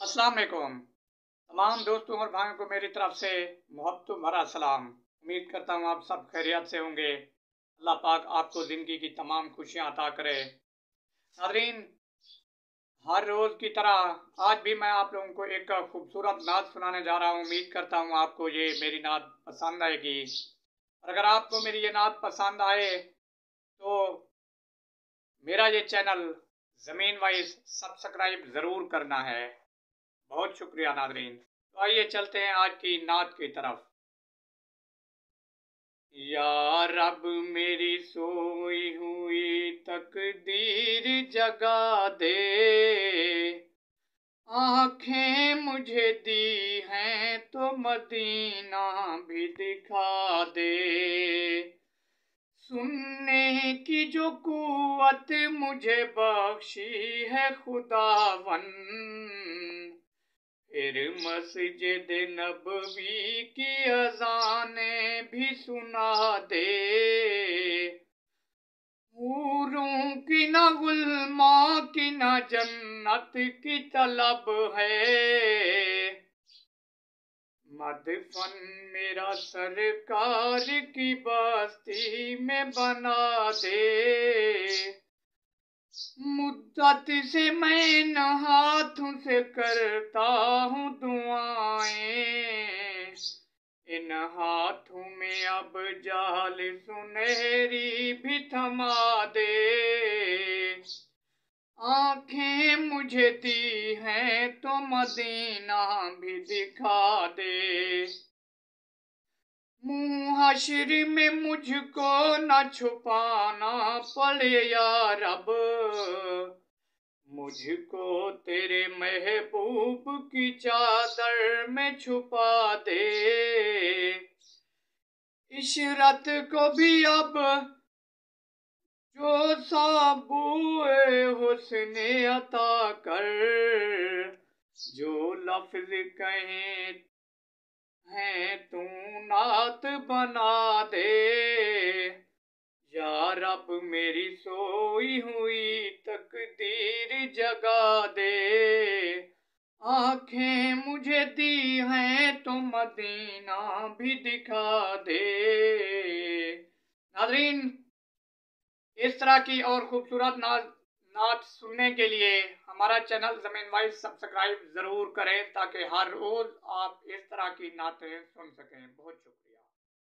अस्सलाम वालेकुम। तमाम दोस्तों और भाइयों को मेरी तरफ से मोहब्बत भरा सलाम। उम्मीद करता हूँ आप सब खैरियत से होंगे। अल्लाह पाक आपको ज़िंदगी की तमाम खुशियाँ अता करे। नाज़रीन, हर रोज़ की तरह आज भी मैं आप लोगों को एक खूबसूरत नात सुनाने जा रहा हूँ। उम्मीद करता हूँ आपको ये मेरी नात पसंद आएगी। और अगर आपको मेरी ये नात पसंद आए तो मेरा ये चैनल ज़मीन वाइज सब्सक्राइब ज़रूर करना है। बहुत शुक्रिया नाज़रीन। तो आइए चलते हैं आज की नात की तरफ। या रब मेरी सोई हुई तकदीर जगा दे, आंखें मुझे दी हैं तो मदीना भी दिखा दे। सुनने की जो कुव्वत मुझे बख्शी है खुदावन, फिर मस्जिद नबवी की अज़ानें भी सुना दे। हूरों की न गुलमा की न जन्नत की तलब है, मदफन मेरा सरकार की बस्ती में बना दे। मुद्दत से मैं इन हाथों से करता हूँ दुआएं, इन हाथों में अब जाल सुनहरी भी थमा दे। आंखें मुझे दी हैं तो मदीना भी दिखा दे। मुँह हश्र में मुझको न छुपाना पड़े या रब, मुझको तेरे महबूब की चादर में छुपा दे। इशरत को भी अब जो साबुए हुस्ने अता कर, जो लफ्ज कहें हैं तू नात बना दे। या रब मेरी सोई हुई तकदीर जगा दे, आंखें मुझे दी हैं तो मदीना भी दिखा दे। नाज़रीन, इस तरह की और खूबसूरत नात सुनने के लिए हमारा चैनल ज़मीन वाइज सब्सक्राइब ज़रूर करें ताकि हर रोज़ आप इस तरह की नातें सुन सकें। बहुत शुक्रिया।